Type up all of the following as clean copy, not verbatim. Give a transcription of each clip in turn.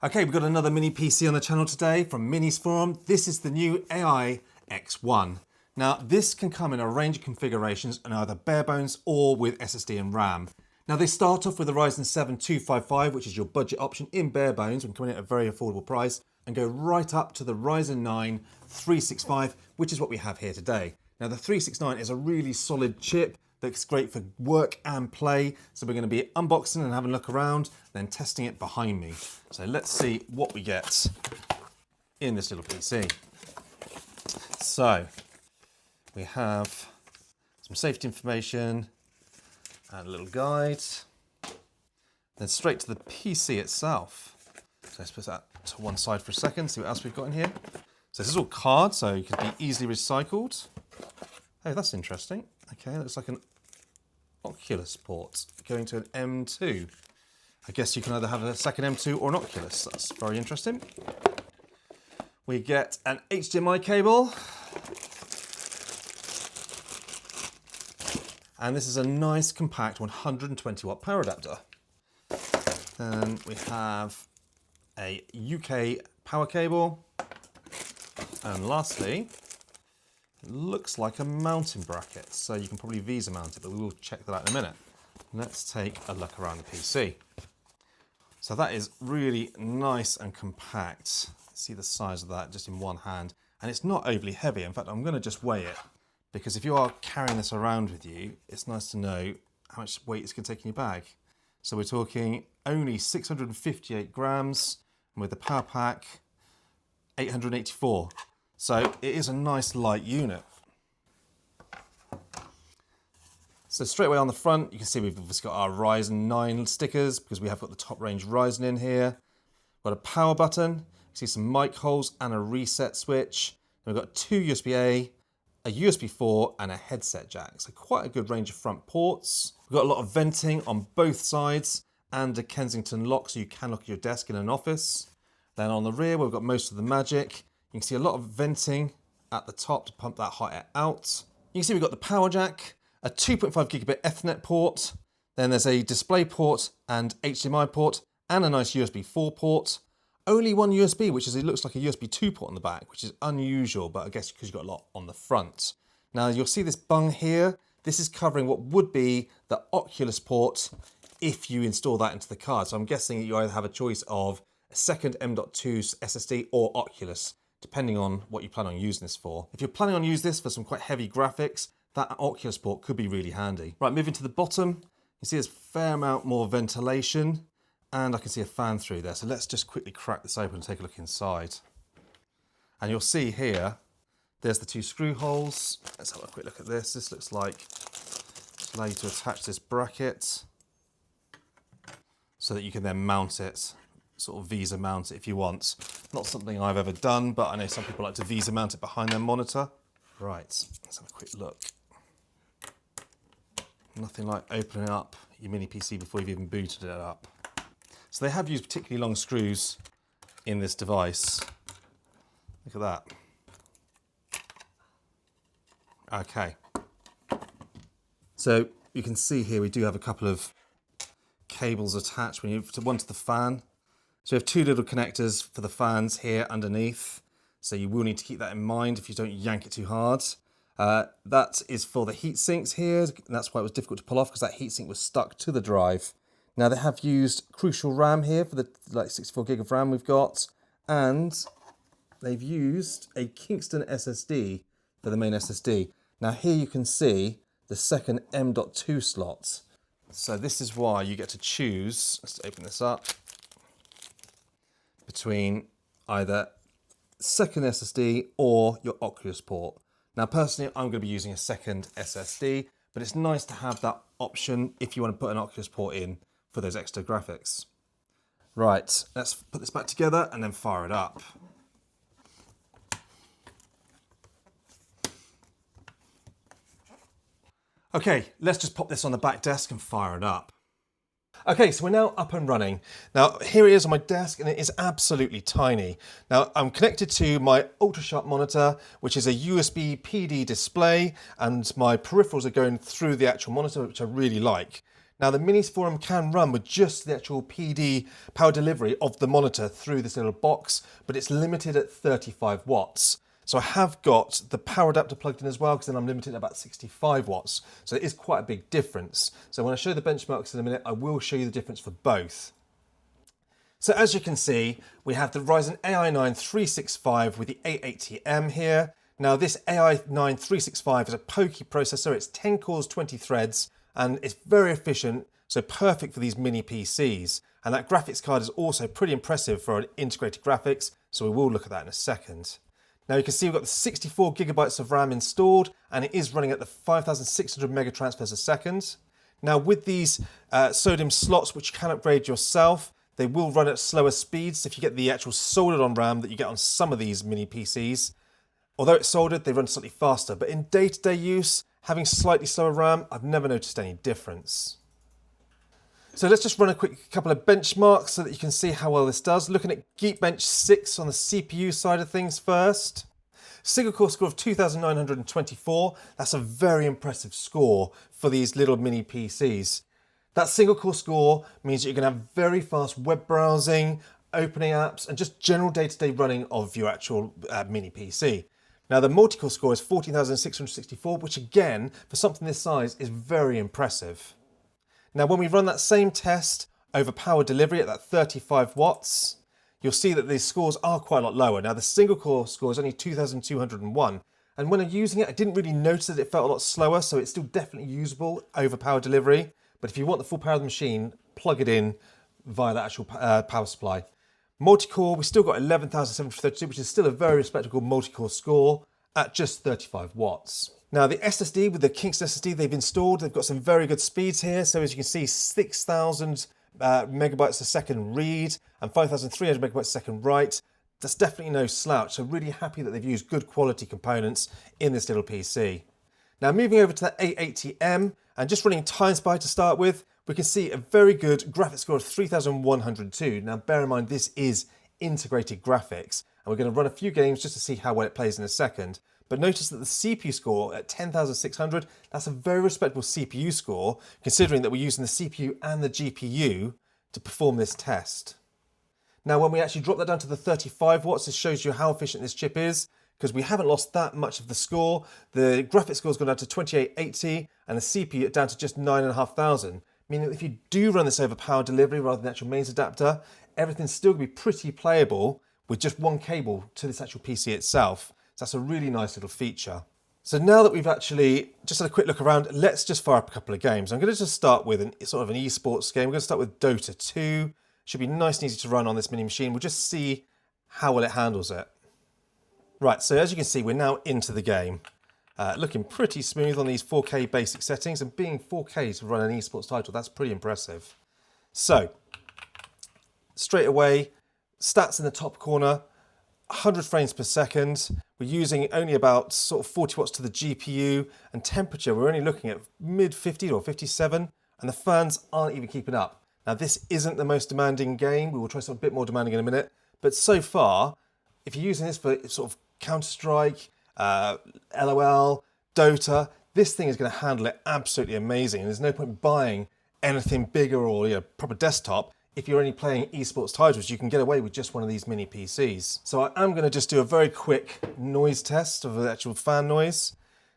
Okay, we've got another mini PC on the channel today from Minisforum. This is the new AI X1. Now, this can come in a range of configurations and either bare bones or with SSD and RAM. Now, they start off with the Ryzen 7 255, which is your budget option in bare bones and coming in at a very affordable price, and go right up to the Ryzen 9 365, which is what we have here today. Now, the 369 is a really solid chip that's great for work and play. So we're going to be unboxing and having a look around, then testing it behind me. So let's see what we get in this little PC. So we have some safety information and a little guide. Then straight to the PC itself. So let's put that to one side for a second, see what else we've got in here. So this is all card, so it can be easily recycled. Oh, that's interesting. Okay, looks like an Oculus port going to an M2. I guess you can either have a second M2 or an Oculus. That's very interesting. We get an HDMI cable. And this is a nice compact 120 watt power adapter. Then we have a UK power cable. And lastly, it looks like a mounting bracket, so you can probably Visa mount it, but we will check that out in a minute. Let's take a look around the PC. So that is really nice and compact. See the size of that just in one hand. And it's not overly heavy. In fact, I'm going to just weigh it, because if you are carrying this around with you, it's nice to know how much weight it's going to take in your bag. So we're talking only 658 grams, and with the power pack, 884. So it is a nice light unit. So straight away on the front, you can see we've obviously got our Ryzen 9 stickers because we have got the top range Ryzen in here. We've got a power button, you see some mic holes and a reset switch. Then we've got two USB-A, a USB 4 and a headset jack. So quite a good range of front ports. We've got a lot of venting on both sides and a Kensington lock so you can lock your desk in an office. Then on the rear, we've got most of the magic. You can see a lot of venting at the top to pump that hot air out. You can see we've got the power jack, a 2.5 gigabit Ethernet port, then there's a display port and HDMI port, and a nice USB 4 port. Only one USB, which is, it looks like a USB 2 port on the back, which is unusual, but I guess because you've got a lot on the front. Now you'll see this bung here. This is covering what would be the Oculus port if you install that into the card. So I'm guessing you either have a choice of a second M.2 SSD or Oculus, depending on what you plan on using this for. If you're planning on using this for some quite heavy graphics, that Oculus port could be really handy. Right, moving to the bottom, you see there's a fair amount more ventilation, and I can see a fan through there. So let's just quickly crack this open and take a look inside. And you'll see here, there's the two screw holes. Let's have a quick look at this. This looks like it's allow you to attach this bracket so that you can then mount it, sort of Visa mount it if you want. Not something I've ever done, but I know some people like to Visa mount it behind their monitor. Right, let's have a quick look. Nothing like opening up your mini PC before you've even booted it up. So they have used particularly long screws in this device. Look at that. Okay. So you can see here we do have a couple of cables attached. We need one to the fan. So we have two little connectors for the fans here underneath. So you will need to keep that in mind if you don't yank it too hard. That is for the heat sinks here. And that's why it was difficult to pull off, because that heat sink was stuck to the drive. Now they have used Crucial RAM here for the 64 gig of RAM we've got. And they've used a Kingston SSD for the main SSD. Now here you can see the second M.2 slot. So this is why you get to choose, let's open this up, between either second SSD or your Oculus port. Now personally, I'm going to be using a second SSD, but it's nice to have that option if you want to put an Oculus port in for those extra graphics. Right, let's put this back together and then fire it up. Okay, let's just pop this on the back desk and fire it up. Okay, so we're now up and running. Now, here it is on my desk, and it is absolutely tiny. Now, I'm connected to my ultra-sharp monitor, which is a USB PD display, and my peripherals are going through the actual monitor, which I really like. Now the Minisforum can run with just the actual PD power delivery of the monitor through this little box, but it's limited at 35 watts. So I have got the power adapter plugged in as well, because then I'm limited at about 65 watts. So it is quite a big difference. So when I show the benchmarks in a minute, I will show you the difference for both. So as you can see, we have the Ryzen Ai9 365 with the 880M here. Now this Ai9 365 is a pokey processor. It's 10 cores, 20 threads, and it's very efficient, so perfect for these mini PCs. And that graphics card is also pretty impressive for an integrated graphics, so we will look at that in a second. Now you can see we've got the 64 gigabytes of RAM installed, and it is running at the 5,600 mega transfers a second. Now with these SODIMM slots, which you can upgrade yourself, they will run at slower speeds. If you get the actual soldered on RAM that you get on some of these mini PCs, although it's soldered, they run slightly faster. But in day-to-day use, having slightly slower RAM, I've never noticed any difference. So let's just run a quick couple of benchmarks so that you can see how well this does. Looking at Geekbench 6 on the CPU side of things first. Single core score of 2,924. That's a very impressive score for these little mini PCs. That single core score means that you're going to have very fast web browsing, opening apps, and just general day-to-day running of your actual mini PC. Now the multi-core score is 14,664, which again, for something this size, is very impressive. Now when we run that same test over power delivery at that 35 watts, you'll see that these scores are quite a lot lower. Now the single core score is only 2,201. And when I'm using it, I didn't really notice that it felt a lot slower, so it's still definitely usable over power delivery. But if you want the full power of the machine, plug it in via the actual power supply. Multi-core, we still got 11,732, which is still a very respectable multi-core score at just 35 watts. Now the SSD with the Kingston SSD they've installed, they've got some very good speeds here. So as you can see, 6,000 megabytes a second read and 5,300 megabytes a second write. That's definitely no slouch. So really happy that they've used good quality components in this little PC. Now moving over to that 880M and just running TimeSpy to start with, we can see a very good graphics score of 3,102. Now bear in mind this is integrated graphics, and we're going to run a few games just to see how well it plays in a second. But notice that the CPU score at 10,600, that's a very respectable CPU score, considering that we're using the CPU and the GPU to perform this test. Now when we actually drop that down to the 35 watts, this shows you how efficient this chip is, because we haven't lost that much of the score. The graphics score has gone down to 2880 and the CPU down to just 9,500, meaning that if you do run this over power delivery rather than the actual mains adapter, everything's still going to be pretty playable with just one cable to this actual PC itself. So that's a really nice little feature. So now that we've actually just had a quick look around, let's just fire up a couple of games. I'm going to just start with an esports game. We're going to start with Dota 2. Should be nice and easy to run on this mini machine. We'll just see how well it handles it. Right, so as you can see, we're now into the game. Looking pretty smooth on these 4K basic settings, and being 4K to run an esports title, that's pretty impressive. So, straight away, stats in the top corner, 100 frames per second. We're using only about sort of 40 watts to the GPU, and temperature, we're only looking at mid 50 or 57, and the fans aren't even keeping up. Now, this isn't the most demanding game. We will try something a bit more demanding in a minute, but so far, if you're using this for sort of Counter-Strike, LOL, Dota, this thing is going to handle it absolutely amazing. And there's no point buying anything bigger or proper desktop if you're only playing esports titles. You can get away with just one of these mini PCs. So I am going to just do a very quick noise test of the actual fan noise.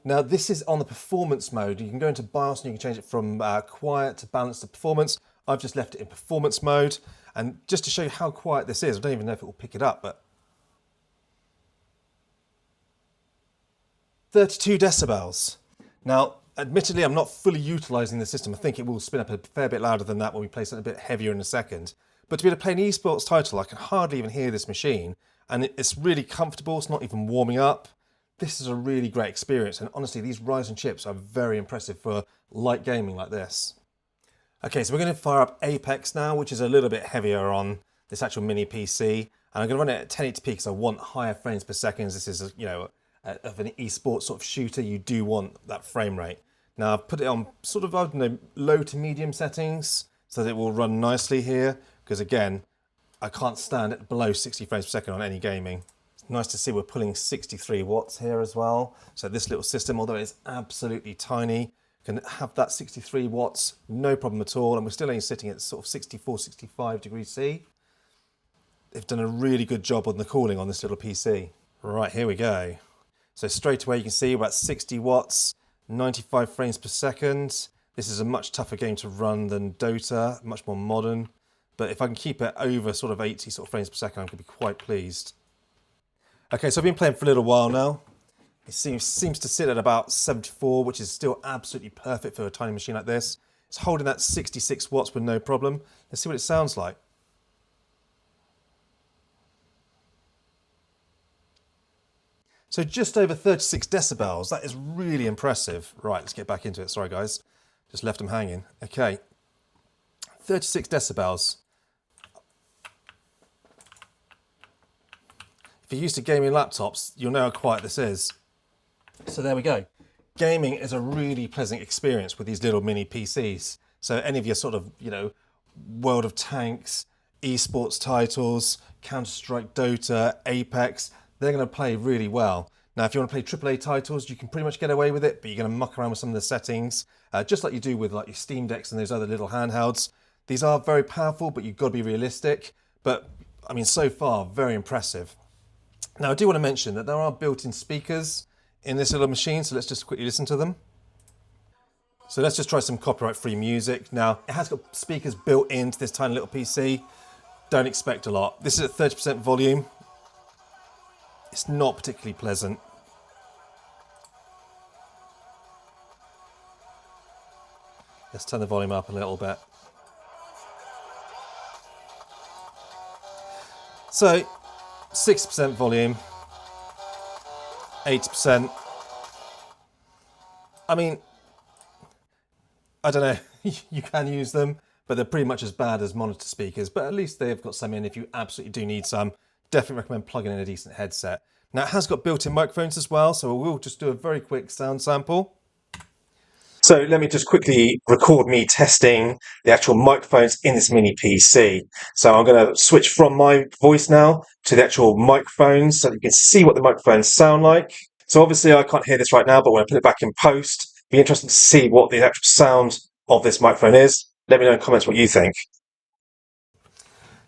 Now this is on the performance mode. You can go into BIOS and you can change it from quiet to balanced to performance. I've just left it in performance mode. And just to show you how quiet this is, I don't even know if it will pick it up, but 32 decibels. Now, admittedly, I'm not fully utilising the system. I think it will spin up a fair bit louder than that when we play something a bit heavier in a second. But to be able to play an esports title, I can hardly even hear this machine. And it's really comfortable. It's not even warming up. This is a really great experience. And honestly, these Ryzen chips are very impressive for light gaming like this. Okay, so we're going to fire up Apex now, which is a little bit heavier on this actual mini PC. And I'm going to run it at 1080p because I want higher frames per second. This is, of an esports sort of shooter, you do want that frame rate. Now I've put it on sort of, I don't know, low to medium settings so that it will run nicely here, because again, I can't stand it below 60 frames per second on any gaming. It's nice to see we're pulling 63 watts here as well. So this little system, although it's absolutely tiny, can have that 63 watts, no problem at all. And we're still only sitting at sort of 64, 65 degrees C. They've done a really good job on the cooling on this little PC. Right, here we go. So straight away you can see about 60 watts, 95 frames per second. This is a much tougher game to run than Dota, much more modern. But if I can keep it over sort of 80 sort of frames per second, I'm going to be quite pleased. Okay, so I've been playing for a little while now. It seems to sit at about 74, which is still absolutely perfect for a tiny machine like this. It's holding that 66 watts with no problem. Let's see what it sounds like. So just over 36 decibels, that is really impressive. Right, let's get back into it. Sorry guys, just left them hanging. Okay, 36 decibels. If you're used to gaming laptops, you'll know how quiet this is. So there we go. Gaming is a really pleasant experience with these little mini PCs. So any of your sort of, World of Tanks, Esports titles, Counter-Strike, Dota, Apex, they're going to play really well. Now, if you want to play AAA titles, you can pretty much get away with it, but you're going to muck around with some of the settings, just like you do with like your Steam Decks and those other little handhelds. These are very powerful, but you've got to be realistic. But, I mean, so far, very impressive. Now, I do want to mention that there are built-in speakers in this little machine, so let's just quickly listen to them. So let's just try some copyright-free music. Now, it has got speakers built into this tiny little PC. Don't expect a lot. This is at 30% volume. It's not particularly pleasant. Let's turn the volume up a little bit. So, 60% volume, 80%. I mean, I don't know, you can use them, but they're pretty much as bad as monitor speakers, but at least they've got some in if you absolutely do need some. Definitely recommend plugging in a decent headset. Now it has got built-in microphones as well, so we'll just do a very quick sound sample. So let me just quickly record me testing the actual microphones in this mini PC. So I'm going to switch from my voice now to the actual microphones so you can see what the microphones sound like. So obviously I can't hear this right now, but when I put it back in post, it'll be interesting to see what the actual sound of this microphone is. Let me know in the comments what you think.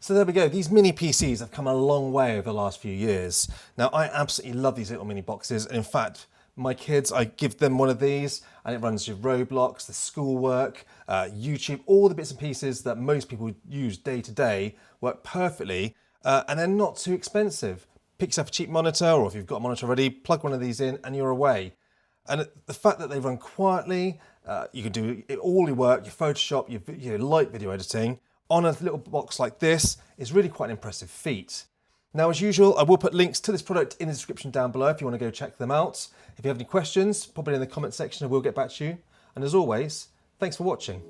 So there we go, these mini PCs have come a long way over the last few years. Now I absolutely love these little mini boxes, and in fact, my kids, I give them one of these and it runs your Roblox, the schoolwork, YouTube, all the bits and pieces that most people use day to day work perfectly, and they're not too expensive. Pick yourself a cheap monitor, or if you've got a monitor already, plug one of these in and you're away. And the fact that they run quietly, you can do all your work, your Photoshop, your light video editing, on a little box like this is really quite an impressive feat. Now, as usual, I will put links to this product in the description down below if you want to go check them out. If you have any questions, pop it in the comment section and we'll get back to you. And as always, thanks for watching.